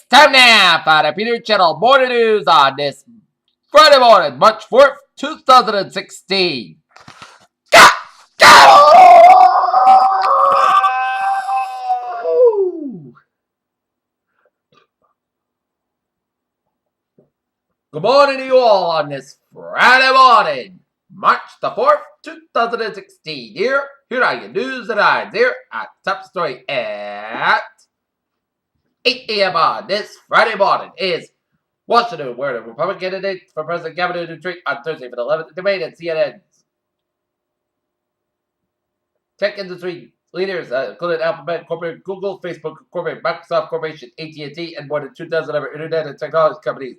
Time now for the Peter Channel morning news on this Friday morning, March 4th, 2016. Go! Good morning to you all on this Friday morning, March the 4th, 2016. Here are your news and eyes here at Top Story at 8 a.m. on this Friday morning is Washington, where the Republican candidate for President Gavin Newsom on Thursday for the 11th debate at CNN's tech industry leaders, including Alphabet Corporate, Google, Facebook Corporate, Microsoft Corporation, AT&T, and more than 2,000 other internet and technology companies.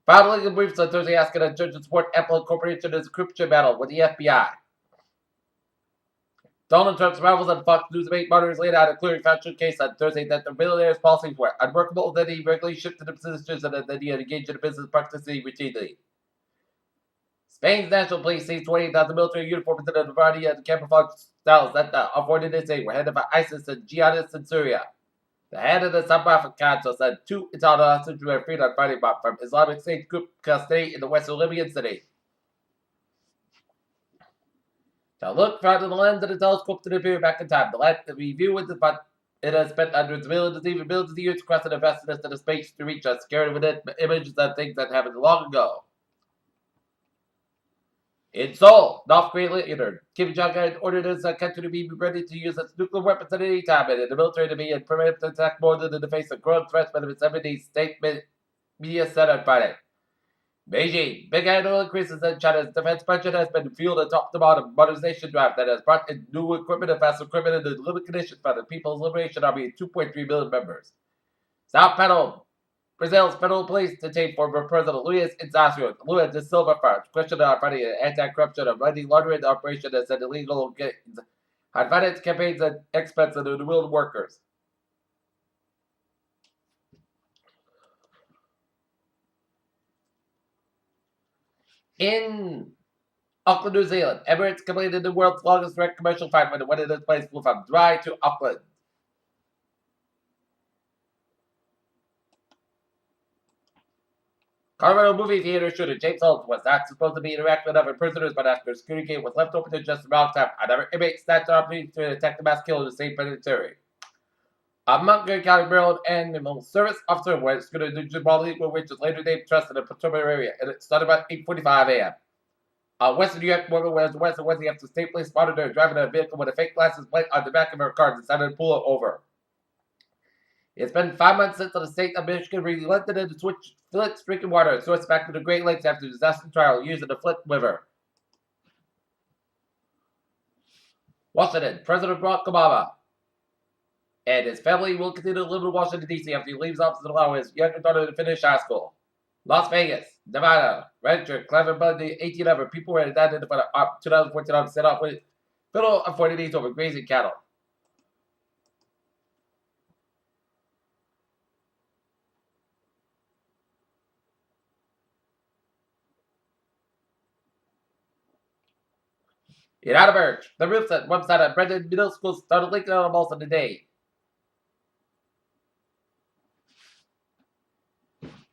Filed legal briefs on Thursday asking a judge to support Apple Corporation as a encryption battle with the FBI. Donald Trump's rivals on Fox News debate monitors laid out a clear factual case on Thursday that the billionaire's policies were unworkable, that he regularly shifted the positions, and that he had engaged in a business practice routinely. Spain's national police seized 28,000 military uniforms in a variety of camouflage styles that avoided its were headed by ISIS and jihadists in Syria. The head of the South African Council said 2 Italian hostages were freed on Friday from Islamic State group custody in the western Libyan city. To look through the lens of the telescope to the period back in time, the lens that we view with it has spent hundreds of millions, even billions of years across the vastness of the space to reach us, carrying with it images of things that happened long ago. In Seoul, North Korea leader Kim Jong-un ordered his country to be ready to use its nuclear weapons at any time, and the military to be in preemptive attack more than in the face of growing threats by the 70s state media said on Friday. Beijing, big annual increases in China's defense budget has been fueled atop the bottom modernization drive that has brought in new equipment and faster equipment and the limited conditions for the People's Liberation Army 2.3 million members. Sao Paulo, Brazil's federal police detained former President Luiz Inácio Lula da Silva for questioned on Friday an anti-corruption and money laundering operation that said illegal gains had financed campaigns at expense of the willed workers. In Auckland, New Zealand, Emirates completed the world's longest direct commercial flight when it went into place flew from Dry to Auckland. Colorado movie theater shooter James Holmes was not supposed to be interacting with other prisoners, but after a security gate was left open at just the wrong time, another inmate snatched the opportunity to attack the mass killer in the same penitentiary. A Montgomery County, Maryland Animal Service officer was going to do Ball Eagle, which was later named Trust in the Potomac area, and it started about 8:45 a.m. A Western New York woman was arrested Wednesday after state police spotted her driving a vehicle with a fake license plate on the back of her car and decided to pull it over. It's been 5 months since the state of Michigan relented and switched Flint's drinking water source back to the Great Lakes after a disaster trial using the Flint River. Washington, President Barack Obama and his family will continue to live in Washington, D.C. after he leaves office and allow his younger daughter to finish high school. Las Vegas, Nevada, rancher Clever Bundy, 18 people were indicted for the 2014 set off with federal authorities over grazing cattle. In Atterbury, the roofs at website at Brendan Middle School started leaking out almost in a day.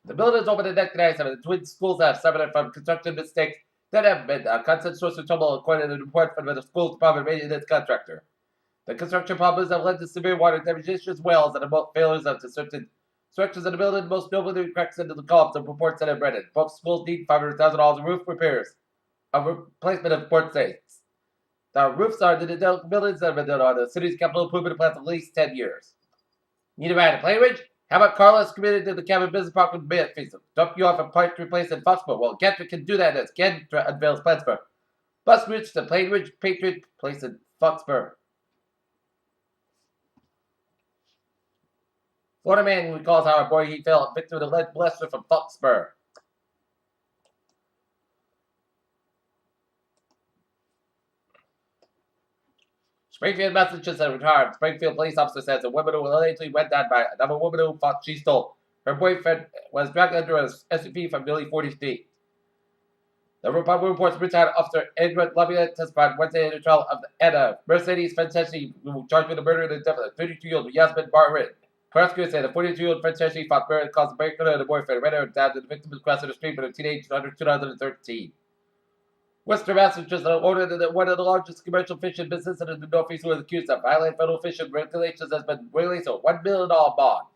The buildings opened in 1997. The twin schools have suffered from construction mistakes that have been a constant source of trouble, according to the report from the school department made in its contractor. The construction problems have led to severe water damage issues, wells, and remote failures of certain structures in the building, most notably cracks into the columns of reports that have read it. Both schools need $500,000 in roof repairs, a replacement of port states. The roofs are the buildings that have been on the city's capital improvement plan for at least 10 years. Need a ride to Plain Ridge? How about Carlos committed to the Cabin Business Park with Bed Face? Dump you off a park to replace in Foxborough. Well, Gatwick can do that as Ken unveils plans for bus routes to Plain Ridge Patriot Place in Foxborough. Florida man recalls how a boy he fell victim of lead blaster from Foxborough. Springfield, Massachusetts, a retired Springfield police officer says a woman who allegedly went down by another woman who thought she stole. Her boyfriend was dragged under a SUV from nearly 40 feet. The Republic reports retired officer Edward Lovia testified Wednesday in the trial of Anna Mercedes Fantasy, who was charged with the murder and the death of 32-year-old Yasmin Barrin. Prosecutors say the 42-year-old French national fought murder and caused a break and the boyfriend ran her and stabbed, and the victim was crossing the street with a teenager under 2013. Western Massachusetts ordered that one of the largest commercial fishing businesses in the Northeast was accused of violating federal fishing regulations has been released a $1 million bond.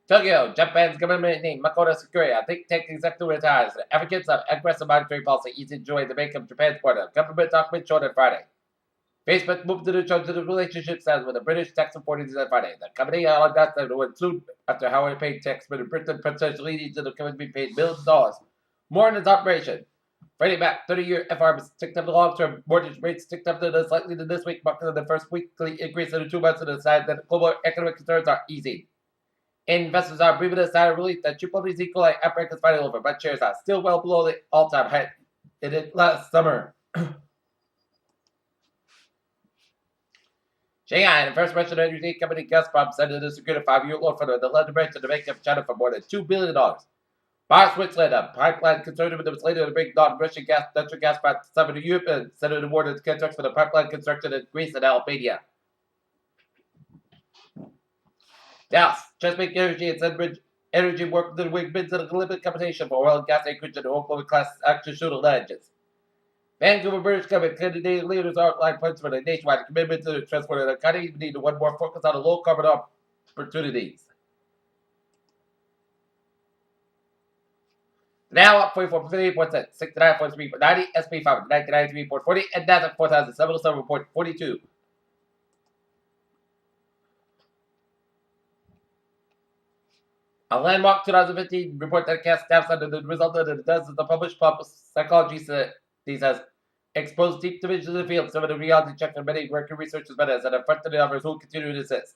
Tokyo, Japan's government named Makoto Sakuya, a think tank executive retires. The advocates of aggressive monetary policy easy to enjoy the make of Japan's border. Government document showed on Friday. Facebook moved to the charge of the relationship status with a British tax authorities on Friday. The company announced that it would soon after Howard paid tax, but Britain potentially leading to the company being paid millions of dollars more in its operation. Freddie Mac 30-year FRBs ticked up the long-term mortgage rates ticked up to the slightly to this week, marking the first weekly increase in the 2 months, and the sign that global economic concerns are easing. Investors are breathing a sigh of relief that Chipotle's E. coli outbreak is finally over, but shares are still well below the all-time high it did last summer. Shanghai, the first Russian energy company Gazprom said it is secured a 5-year loan from the London branch of the Bank of China for more than $2 billion. Bar Switzerland, a pipeline consortium that was later to bring non-Russian natural gas back to Southern Europe, and said it awarded contracts for the pipeline construction in Greece and Albania. Dallas, Chesapeake Energy and Sunbridge Energy worked with the Wiggins in a limited competition for oil and gas acreage in the Oklahoma class action shooter legends. Vancouver British Government Canadian leaders outlined plans for the nationwide commitment to the transport of the economy. We need to one more focus on the low carbon opportunities. Now up 44.58%, 69.3.90, SP 593.40, and NASDAQ 4,707.42. A landmark 2015 report that cast doubts on the result of the dozens of published psychology studies has exposed deep divisions in the field. Some of the reality check on many working researchers methods and affronted the others who continue to insist.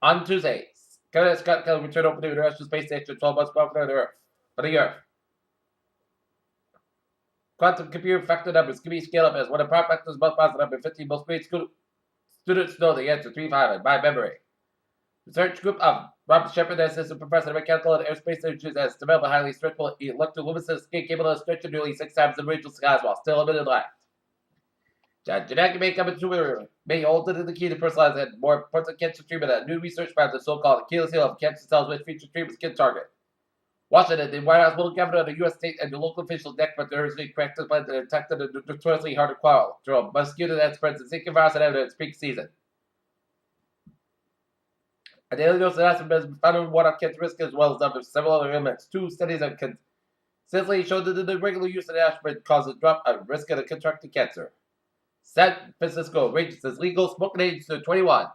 On Tuesday, Scott Kelly returned open to the International Space Station 12 months before the Earth. Quantum computer factor numbers can be scaled up as one of prime factors most positive number 15 most grade students know the answer 3-5 by memory. Research group of Robert Shepard, assistant professor of mechanical and aerospace engineers, has developed a highly stretchable electroluminescent escape capable of stretching nearly 6 times the range of skies while still emitting light. Genetic makeup and tumor may hold it in the key to personalized and more important cancer treatment. A new research found the so-called Achilles heel of cancer cells which feature treatments can target. Washington, the White House will governor the U.S. state and the local officials neck but there is a practice plan to detect the notoriously hard to quell through a mosquito that spreads the Zika virus and evidence peak season. A daily dose of aspirin has been found in water cancer risk as well as several other ailments. 2 studies have consistently showed that the regular use of aspirin causes a drop of risk of contracting cancer. San Francisco ranges as legal smoking age to 21.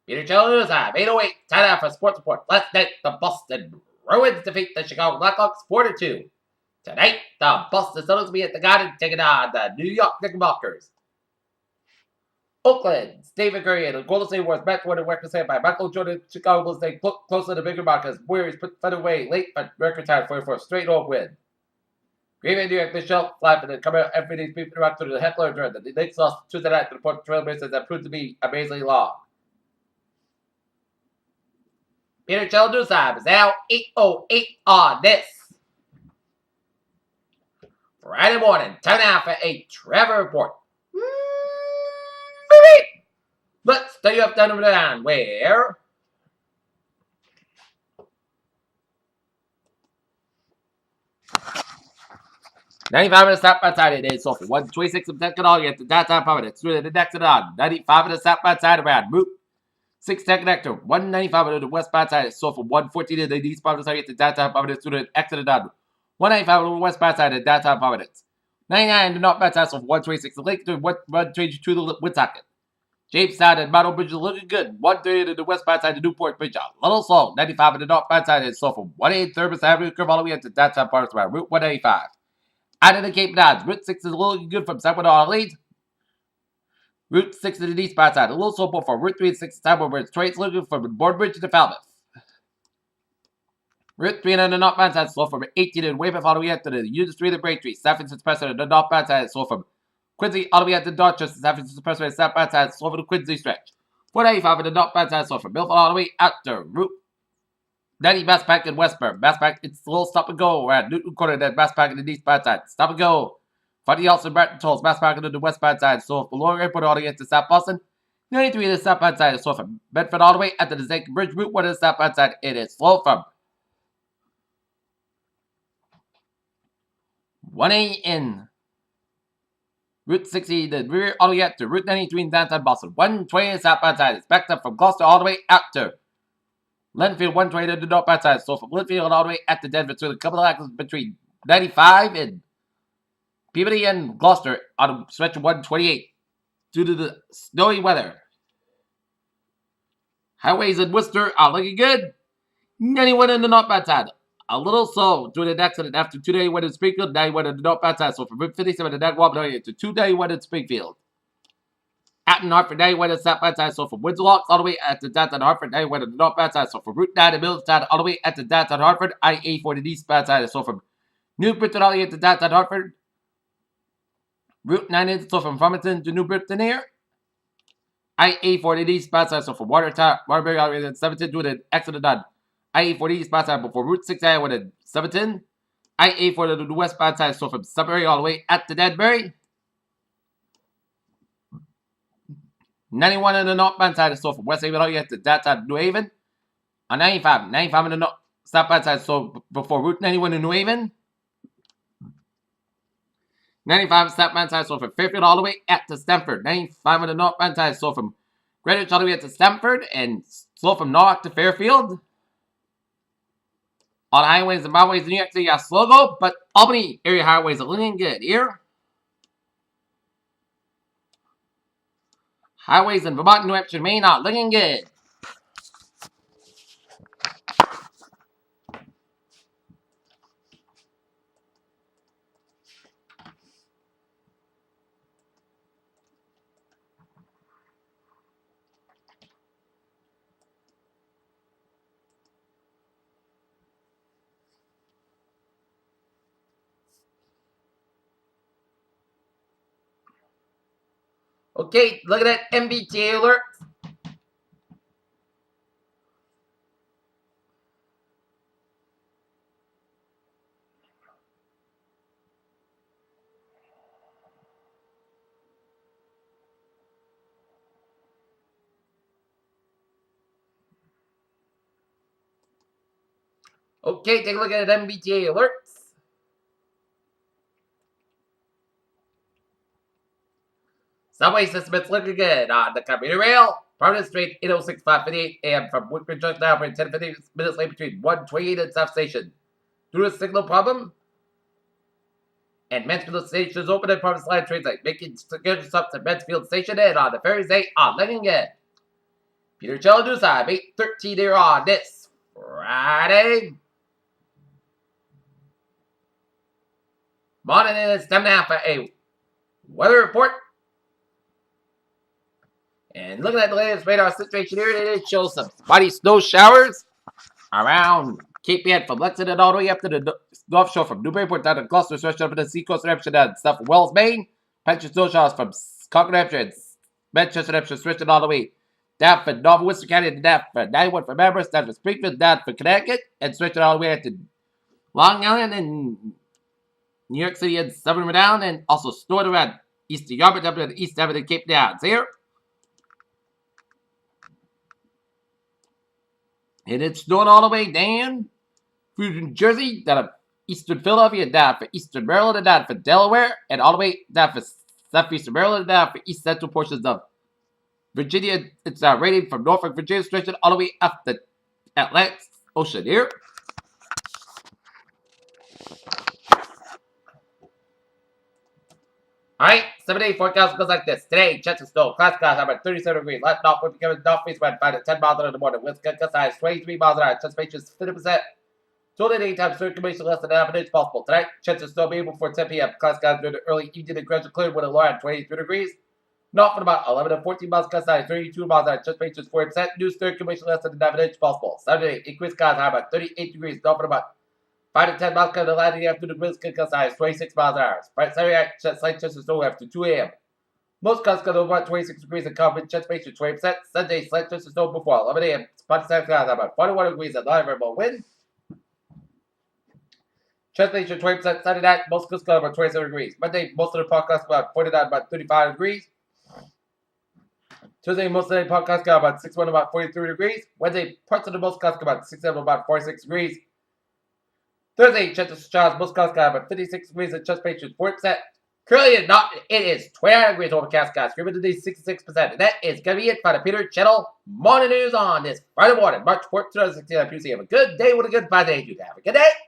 Peter Childers have 808 time out for sports report. Last night, the Boston Bruins defeat the Chicago Blackhawks 4-2. Tonight, the Boston Celtics will be at the Garden taking on the New York Knickerbockers. Oakland, Stephen Curry and the Golden State Warriors match won in record set by Michael Jordan. Chicago will stay closer to bigger markers. Warriors put fun away late but record time for a straight home win. Green Bay, New York, Michelle Flapp and coming out every day people around to the heckler during the Knicks lost Tuesday night to the Portland Trail Blazers that proved to be amazingly long. Peter Childers is now 808 on this Friday morning. Time now for a Trevor report. Let's stay up down over down where $95 minutes stop outside it is so for 126 of second all get the data power that's through the next on 95 minutes stop outside around route 6 connector 195 to the westbound side so for 114 of the east bound side get the data power that's through the exit on 195 to the westbound side of the data power that's 99 to northbound side so 126 the lake to 122 the Woonsocket. Jamestown and Mount Bridge is looking good. 130 to the westbound side of Newport Bridge. A little slow. 95 to the northbound side is so from 180 Thurman Avenue curve all the way into downtown parts around Route 185. Out of the Cape Dodge, Route 6 is looking good from Southwood to Orleans. Route 6 to the eastbound side. A little slow from Route 3 and 6 to Southwood where it's trains looking from Boardbridge to Falmouth. Route 3 on the northbound side, slow from 18 and Weymouth all the way up to the Union Street and Braintree. San Francisco Expressway on the northbound side, slow from Quincy all the way up to Dorchester. San Francisco Expressway southbound side, slow from the Quincy stretch. 495 on the northbound side, slow from Milford all the way out to Route 90 Mass Pack in Westburn. Mass Pack, it's a little stop and go. We're at Newton Corner, then Mass Pack in the eastbound side. Stop and go. Funny also Bratton Tolls, Mass Pack on the westbound side, slow from Lower Airport all the way to South Boston. 93 on the southbound side, slow from Bedford all the way out to the Zank Bridge. Route 1 on the southbound side, it is slow from 1A in Route 60, the rear all the way up to Route 93 in downtown Boston. 120 southbound side. It's backed up from Gloucester all the way out to Linfield. 120 to the northbound side. So from Linfield all the way out to Denver. So a couple of accidents between 95 and Peabody and Gloucester on the stretch of 128 due to the snowy weather. Highways in Worcester are looking good. 91 in the northbound side. A little slow due to an accident after 291 in Springfield, 91 in the northbound side. So from Route 57 to Nagwaban to 291 in Springfield. Acton, Hartford, 91 in the southbound side. So from Windsor Locks all the way at the downtown Hartford, 91 in the northbound side. So from Route 9 to Millstown all the way at the downtown Hartford, I-80 for the eastbound side. So from New Britain all the way at the downtown Hartford, Route 9 is so from Farmington to New Britain here. I-80 for the eastbound side. So from Waterbury all the way to 17 due to an accident on I-80 eastbound side before Route 6 I went at 710. I-80 for the westbound side, so from Sudbury all the way at the Danbury. 91 on the northbound side, so from West Haven all the way at the downtown New Haven. On 95 on the southbound side, so before Route 91 in New Haven. 95 southbound side, so from Fairfield all the way at to Stamford. 95 on the northbound side, so from Greenwich all the way at to Stamford, and slow from Norwalk to Fairfield. On highways and byways in New York City, got slow go, but Albany area highways are looking good here. Highways in Vermont, New Hampshire, Maine are looking good. Okay, look at that MBTA alert. Okay, take a look at that MBTA alerts. Subway system is looking good on the commuter rail. Providence Street, 806 558 a.m. from Woodbridge Junction now for 10 15 minutes late between 128 and South Station. Due to a signal problem, and Mansfield Station is open and Providence Line trains like making scheduled stops at Mansfield Station and on the ferries they are letting it. Peter Cello News Time, 8:13 here on this Friday. Morning, it's time now for a weather report. And looking at the latest radar situation here, it shows some spotty snow showers around Cape Ann from Lexington all the way up to the North Shore from Newburyport down to Gloucester, stretched up to the seacoast of Hampshire down south of Wells, Maine. Pension snow showers from Concord, Hampshire and Manchester, Hampshire, stretched all the way down for North Worcester County and down for 91 for Amherst, down for Springfield, down for Connecticut, and stretched all the way to Long Island and New York City and Southern Rhode Island, and also stored around Eastern Yarmouth up to the east end of the Cape Downs here. And it's snowing all the way down through New Jersey, down to eastern Philadelphia, down for eastern Maryland, and down for Delaware, and all the way down for southeastern Maryland, and down for east central portions of Virginia. It's raining from Norfolk, Virginia, stretching all the way up the Atlantic Ocean here. Alright, 7-day forecast goes like this. Today, chance of snow. Class skies about 37 degrees. Light north wind becoming northeast wind 5 to 10 miles an hour in the morning. Winds gust size 23 miles an hour. Anticipation is 50%. Total daytime circulation less than half an inch possible. Tonight, chance of snow be before 10 p.m. Class skies during the early evening and gradual clear with a low at 23 degrees. North at about 11 to 14 miles cut size, 32 miles an hour, chest rate is 40%, new circulation less than 9 inch possible. Saturday, increased skies high about 38 degrees, north at about 5 to 10 miles cut the landing after the winds cut size, 26 miles an hour. Saturday, slight chest of snow after 2 a.m. Most gusts got over 26 degrees and covered chest rate to 20%. Sunday, slight chest of snow before 11 a.m. Spot skies about 41 degrees and live variable wind. Chest rate to 20%. Sunday night, most gusts got about 27 degrees. Monday, most of the podcast about 49, about 35 degrees. Tuesday, most of the podcast got about 61, about 43 degrees. Wednesday, parts of the most gusts got about 67, about 46 degrees. Thursday, chest of most gusts got about 56 degrees and chest rate to 40%. Currently, it is 29 degrees overcast, guys. Humidity 66%. And that is going to be it for the Peter Channel Morning News on this Friday morning, March 4th, 2016. I appreciate you have a good day with a good Friday. You have a good day.